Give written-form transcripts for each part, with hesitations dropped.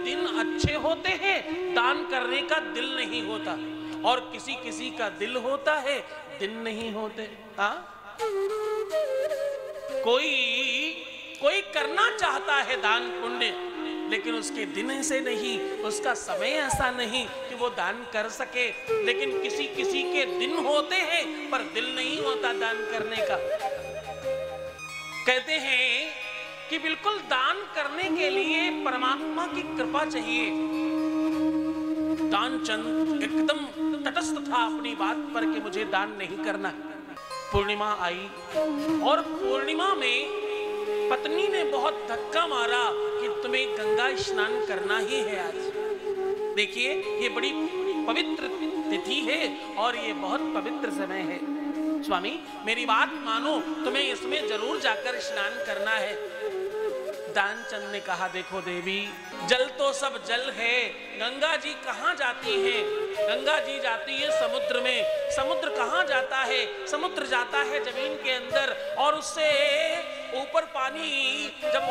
दिन अच्छे होते हैं, दान करने का दिल नहीं होता, और किसी किसी का दिल होता है, दिन नहीं होते। हाँ, कोई करना चाहता है दान पुण्य, लेकिन उसके दिन ऐसे नहीं, उसका समय ऐसा नहीं कि वो दान कर सके। लेकिन किसी किसी के दिन होते हैं पर दिल नहीं होता दान करने का। कहते हैं कि बिल्कुल दान करने के लिए परमात्मा की कृपा चाहिए। दानचंद एकदम तटस्थ था अपनी बात पर कि मुझे दान नहीं करना। पूर्णिमा आई और पूर्णिमा में पत्नी ने बहुत धक्का मारा कि तुम्हें गंगा स्नान करना ही है आज। देखिए, ये बड़ी पवित्र तिथि है और ये बहुत पवित्र समय है। स्वामी, मेरी बात मानो, तुम्हें इसमें जरूर जाकर स्नान करना है। दानचंद ने कहा, देखो देवी, जल तो सब जल है, गंगा जी कहाँ जाती हैं? गंगा जी जाती है समुद्र में। समुद्र कहाँ जाता है? समुद्र जाता है जमीन के अंदर, और उससे ऊपर पानी जब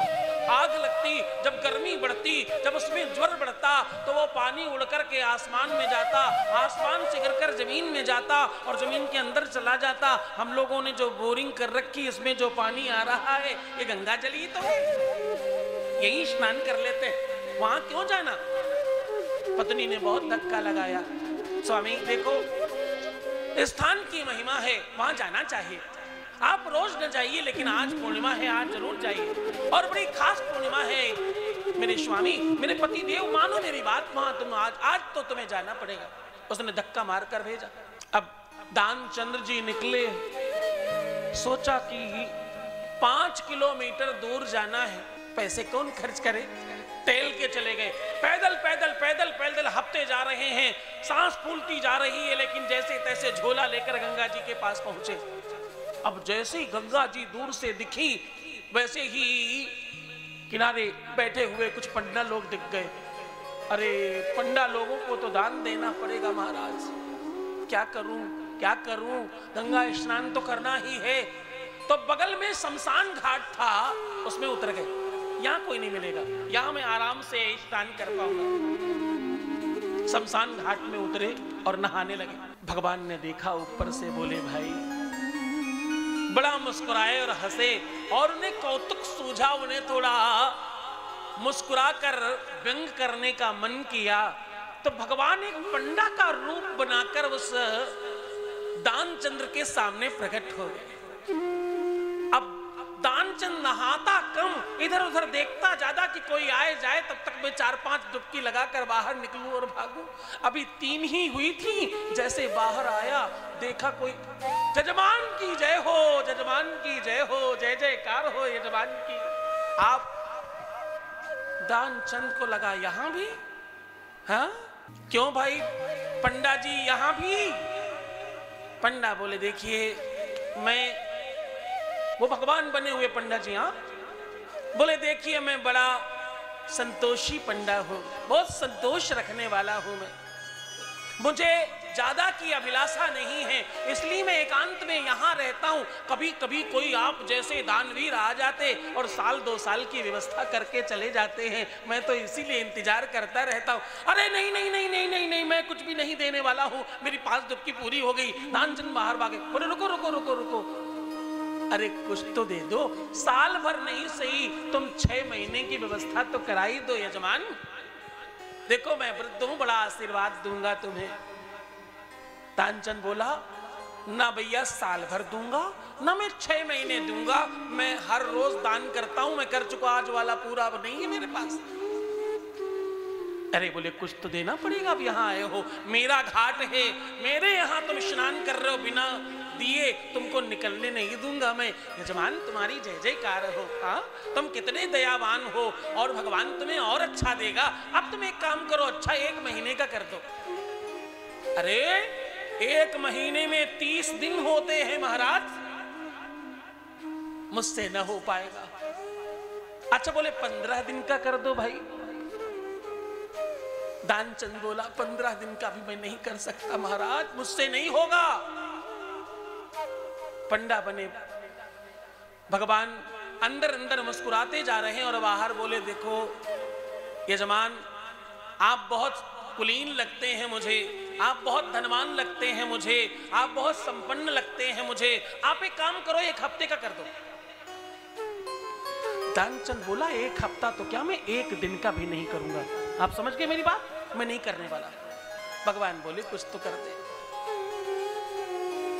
आग लगती, जब गर्मी बढ़ती, जब उसमें ज्वर बढ़ता, तो वो पानी उड़ करके आसमान में जाता, आसमान से गिरकर जमीन में जाता और जमीन के अंदर चला जाता। हम लोगों ने जो बोरिंग कर रखी, इसमें जो पानी आ रहा है, ये गंगा जल ही तो है, यही स्नान कर लेते, वहां क्यों जाना? पत्नी ने बहुत धक्का लगाया। स्वामी देखो, स्थान की महिमा है, वहां जाना चाहिए। आप रोज न जाइए, लेकिन आज पूर्णिमा है, आज जरूर जाइए, और बड़ी खास पूर्णिमा है। मेरे स्वामी, मेरे पति देव, मानो मेरी बात, वहां तुम आज तो तुम्हें जाना पड़ेगा। उसने धक्का मार कर भेजा। अब दानचंद्र जी निकले, सोचा कि 5 किलोमीटर दूर जाना है, पैसे कौन खर्च करे? टहल के चले गए, पैदल पैदल पैदल पैदल हफ्ते जा रहे हैं, सांस फूलती जा रही है, लेकिन जैसे तैसे झोला लेकर गंगा जी के पास पहुंचे। अब जैसे ही गंगा जी दूर से दिखी, वैसे ही किनारे बैठे हुए कुछ पंडा लोग दिख गए। अरे, पंडा लोगों को तो दान देना पड़ेगा महाराज, क्या करूं क्या करूं, गंगा स्नान तो करना ही है। तो बगल में शमशान घाट था, उसमें उतर गए। यहाँ कोई नहीं मिलेगा, यहाँ मैं आराम से स्नान कर पाऊंगा। शमशान घाट में उतरे और नहाने लगे। भगवान ने देखा ऊपर से, बोले भाई, बड़ा मुस्कुराए और हंसे, और उन्हें कौतुक सूझा, उन्हें थोड़ा मुस्कुराकर व्यंग करने का मन किया। तो भगवान एक पंडा का रूप बनाकर उस दानचंद्र के सामने प्रकट हो गए। अब दानचंद नहाता कम, इधर उधर देखता ज्यादा कि कोई आए जाए, तब तक मैं 4-5 डुबकी लगाकर बाहर निकलूं और भागूं। अभी 3 ही हुई थी, जैसे बाहर आया, देखा कोई, जजमान की जय हो, जजमान की जय हो, जय जयकार हो यजमान की। आप दानचंद को लगा, यहां भी? हाँ, क्यों भाई पंडा जी, यहां भी? पंडा बोले, देखिए, मैं, वो भगवान बने हुए पंडा जी, हाँ, बोले देखिए, मैं बड़ा संतोषी पंडा हूं, बहुत संतोष रखने वाला हूं मैं, मुझे ज्यादा की अभिलाषा नहीं है, इसलिए मैं एकांत में यहाँ रहता हूँ। कभी कभी कोई आप जैसे दानवीर आ जाते और 1-2 साल की व्यवस्था करके चले जाते हैं, मैं तो इसीलिए इंतजार करता रहता हूँ। अरे नहीं नहीं नहीं नहीं नहीं नहीं, मैं कुछ भी नहीं देने वाला हूँ, मेरी 5 डुबकी पूरी हो गई। दानचंद बाहर भागे, बोले रुको रुको रुको रुको, अरे कुछ तो दे दो, साल भर नहीं सही, तुम 6 महीने की व्यवस्था तो करा ही दो यजमान। देखो मैं वृद्ध हूं, बड़ा आशीर्वाद दूंगा तुम्हें। दानचंद बोला, ना भैया साल भर दूंगा, ना मैं 6 महीने दूंगा, मैं हर रोज दान करता हूं, मैं कर चुका, आज वाला पूरा अब नहीं है मेरे पास। अरे बोले कुछ तो देना पड़ेगा, अब यहाँ आए हो, मेरा घाट है, मेरे यहाँ तुम स्नान कर रहे हो, बिना दिए तुमको निकलने नहीं दूंगा मैं। यजमान तुम्हारी जय जयकार हो, हाँ, तुम कितने दयावान हो, और भगवान तुम्हें और अच्छा देगा। अब तुम एक काम करो, अच्छा 1 महीने का कर दो। अरे 1 महीने में 30 दिन होते हैं महाराज, मुझसे न हो पाएगा। अच्छा बोले 15 दिन का कर दो भाई। दानचंद बोला 15 दिन का भी मैं नहीं कर सकता महाराज, मुझसे नहीं होगा। पंडा बने, भगवान अंदर अंदर मुस्कुराते जा रहे हैं और बाहर बोले, देखो यजमान, आप बहुत कुलीन लगते हैं मुझे, आप बहुत धनवान लगते हैं मुझे, आप बहुत संपन्न लगते हैं मुझे, आप एक काम करो, 1 हफ्ते का कर दो। दानचंद बोला 1 हफ्ता तो क्या, मैं 1 दिन का भी नहीं करूंगा। आप समझ गए मेरी बात, मैं नहीं करने वाला। भगवान बोले कुछ तो कर दे,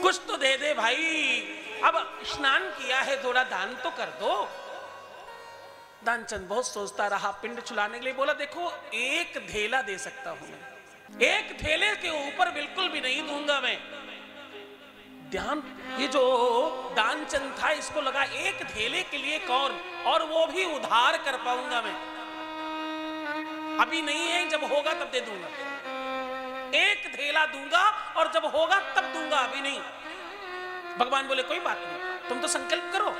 कुछ तो दे दे भाई, अब स्नान किया है, थोड़ा दान तो कर दो। दानचंद बहुत सोचता रहा, पिंड छुलाने के लिए बोला देखो 1 धेला दे सकता हूं मैं, 1 धेले के ऊपर बिल्कुल भी नहीं दूंगा मैं। ध्यान, ये जो दानचंद था इसको लगा 1 धेले के लिए कौन, और वो भी उधार कर पाऊंगा मैं, अभी नहीं है, जब होगा तब दे दूंगा। 1 धेला दूंगा और जब होगा तब दूंगा, अभी नहीं। भगवान बोले कोई बात नहीं, तुम तो संकल्प करो,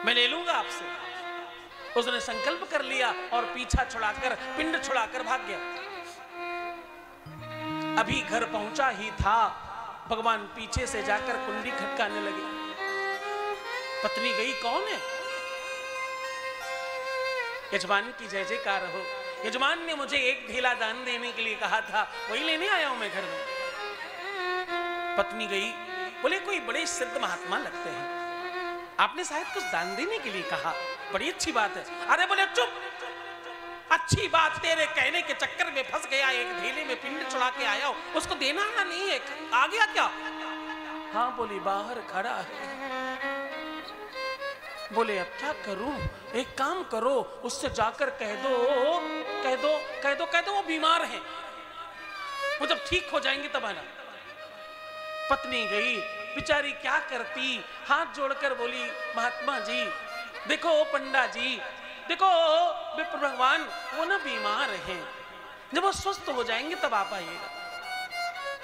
मैं ले लूंगा आपसे। उसने संकल्प कर लिया और पीछा छुड़ाकर, पिंड छुड़ाकर भाग गया। अभी घर पहुंचा ही था, भगवान पीछे से जाकर कुंडी खटकाने लगे। पत्नी गई, कौन है? यजमान की जय जयकार हो, यजमान ने मुझे 1 धेला दान देने के लिए कहा था, वही लेने आया हूं मैं घर में। पत्नी गई, बोले कोई बड़े सिद्ध महात्मा लगते हैं, आपने शायद कुछ दान देने के लिए कहा, बड़ी अच्छी बात है। अरे बोले चुप, अच्छी बात तेरे कहने के चक्कर में फंस गया, 1 धेले में पिंड चढ़ा के आया हूं, उसको देना ना नहीं है, आ गया क्या? हाँ बोली बाहर खड़ा है। बोले अब क्या करूं, एक काम करो, उससे जाकर कह दो, कह दो, कह दो, कह दो वो बीमार है, वो जब ठीक हो जाएंगे तब आना। पत्नी गई, बेचारी क्या करती, हाथ जोड़कर बोली महात्मा जी देखो, पंडा जी देखो, विप्र भगवान वो ना बीमार हैं, जब वो स्वस्थ हो जाएंगे तब आप आइएगा।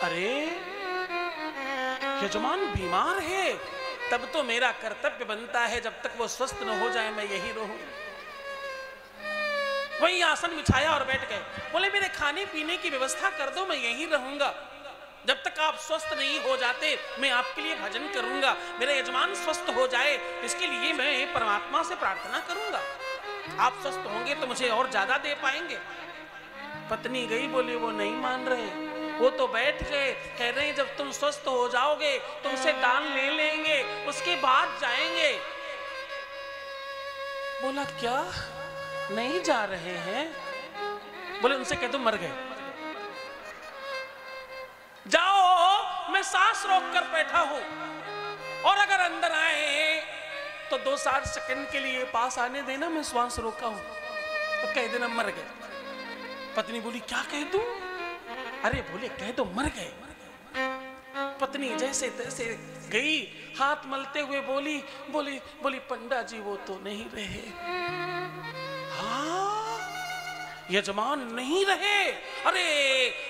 अरे यजमान बीमार है, तब तो मेरा कर्तव्य बनता है जब तक वो स्वस्थ न हो जाए मैं यही रहूं। वही आसन बिछाया और बैठ गए। बोले मेरे खाने पीने की व्यवस्था कर दो, मैं यही रहूंगा, जब तक आप स्वस्थ नहीं हो जाते मैं आपके लिए भजन करूंगा, मेरा यजमान स्वस्थ हो जाए इसके लिए मैं परमात्मा से प्रार्थना करूंगा, आप स्वस्थ होंगे तो मुझे और ज्यादा दे पाएंगे। पत्नी गई, बोले वो नहीं मान रहे, वो तो बैठ गए, कह रहे हैं जब तुम स्वस्थ हो जाओगे तुमसे दान ले लेंगे, उसके बाद जाएंगे। बोला क्या नहीं जा रहे हैं? बोले उनसे कह दो मर गए, जाओ मैं सांस रोक कर बैठा हूं, और अगर अंदर आए तो 2-4 सेकंड के लिए पास आने देना, मैं श्वास रोका हूं, तो कह देना मर गए। पत्नी बोली क्या कह दूं? अरे बोले कह दो मर गए। पत्नी जैसे तैसे गई, हाथ मलते हुए बोली बोली बोली पंडा जी वो तो नहीं रहे। हाँ यजमान नहीं रहे? अरे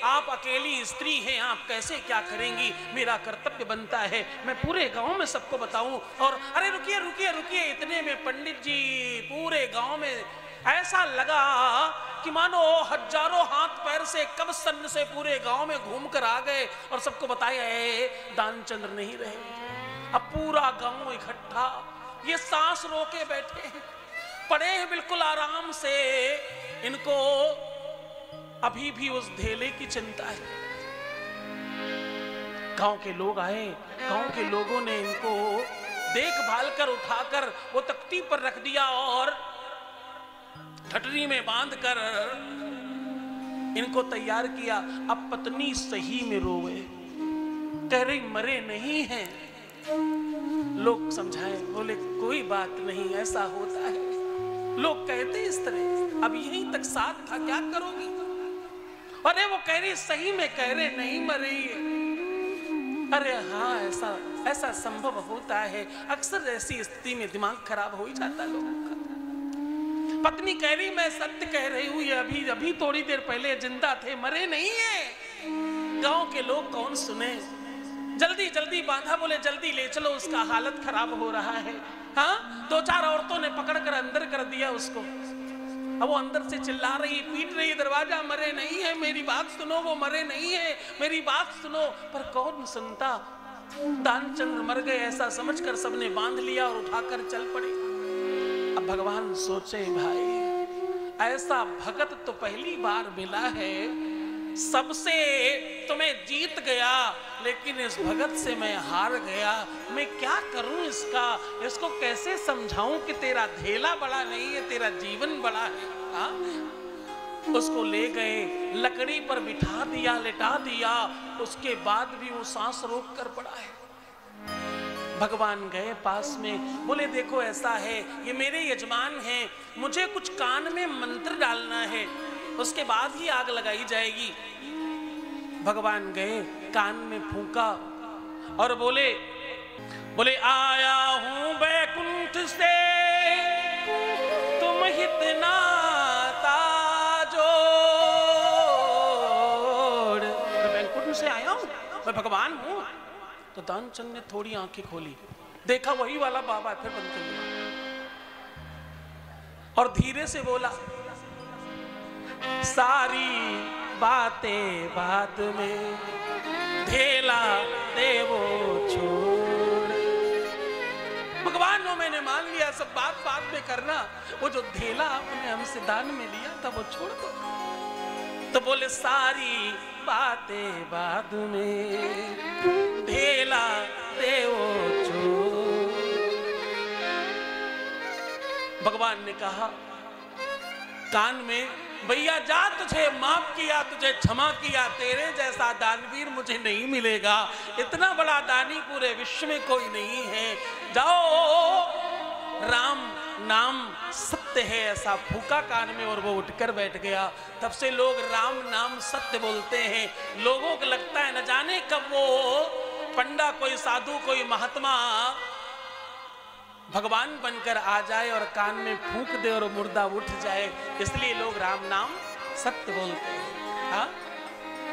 आप अकेली स्त्री हैं, आप कैसे क्या करेंगी, मेरा कर्तव्य बनता है मैं पूरे गांव में सबको बताऊं। और अरे रुकिए रुकिए रुकिए, इतने में पंडित जी पूरे गांव में ऐसा लगा कि मानो हजारों हाथ पैर से कब सन से पूरे गांव में घूम कर आ गए और सबको बताया है दानचंद्र नहीं रहे। अब पूरा गांव इकट्ठा, ये सांस रोके बैठे हैं, पड़े हैं बिल्कुल आराम से, इनको अभी भी उस धेले की चिंता है। गांव के लोग आए, गांव के लोगों ने इनको देखभाल कर उठाकर वो तख्ती पर रख दिया और ठटरी में बांधकर इनको तैयार किया। अब पत्नी सही में रोवे, कह रही मरे नहीं हैं। लोग समझाए, बोले कोई बात नहीं, ऐसा होता है, लोग कहते इस तरह, अब यहीं तक साथ था, क्या करोगी? अरे वो कह रही सही में कह रहे नहीं मरे ये। अरे हाँ ऐसा ऐसा संभव होता है, अक्सर ऐसी स्थिति में दिमाग खराब हो ही जाता लोगों का। पत्नी कह रही मैं सत्य कह रही हूं, ये अभी अभी थोड़ी देर पहले जिंदा थे, मरे नहीं है। गांव के लोग कौन सुने, जल्दी जल्दी बांधा, बोले जल्दी ले चलो, उसका हालत खराब हो रहा है। हाँ 2-4 औरतों ने पकड़कर अंदर कर दिया उसको। अब वो अंदर से चिल्ला रही, पीट रही दरवाजा, मरे नहीं है, मेरी बात सुनो, वो मरे नहीं है, मेरी बात सुनो। पर कौन सुनता, दानचंद्र मर गए ऐसा समझकर सबने बांध लिया और उठाकर चल पड़े। अब भगवान सोचे भाई ऐसा भगत तो पहली बार मिला है, सबसे तुम्हें जीत गया, लेकिन इस भगत से मैं हार गया। मैं क्या करूं इसका, इसको कैसे समझाऊं कि तेरा धेला बड़ा नहीं है, तेरा जीवन बड़ा है। हा? उसको ले गए, लकड़ी पर बिठा दिया, लिटा दिया, उसके बाद भी वो सांस रोक कर पड़ा है। भगवान गए पास में, बोले देखो ऐसा है, ये मेरे यजमान हैं, मुझे कुछ कान में मंत्र डालना है, उसके बाद ही आग लगाई जाएगी। भगवान गए, कान में फूंका और बोले आया हूं बैकुंठ से तुम हितना से आया हूं, मैं भगवान हूं। तो दानचंद ने थोड़ी आंखें खोली, देखा वही वाला बाबा, फिर बंद कर दिया और धीरे से बोला सारी बातें बाद में धेला देवो छोड़। भगवान हो, मैंने मान लिया, सब बात बाद में करना, वो जो धेला आपने हमसे दान में लिया था वो छोड़ दो। तो बोले सारी बातें बाद में धेला देवो छोड़। भगवान ने कहा कान में, भैया जा, तुझे माफ किया, तुझे क्षमा किया, तेरे जैसा दानवीर मुझे नहीं मिलेगा, इतना बड़ा दानी पूरे विश्व में कोई नहीं है, जाओ, राम नाम सत्य है, ऐसा फूका कान में और वो उठकर बैठ गया। तब से लोग राम नाम सत्य बोलते हैं। लोगों को लगता है न जाने कब वो पंडा, कोई साधु, कोई महात्मा भगवान बनकर आ जाए और कान में फूंक दे और मुर्दा उठ जाए, इसलिए लोग राम नाम सत्य बोलते हैं। हाँ?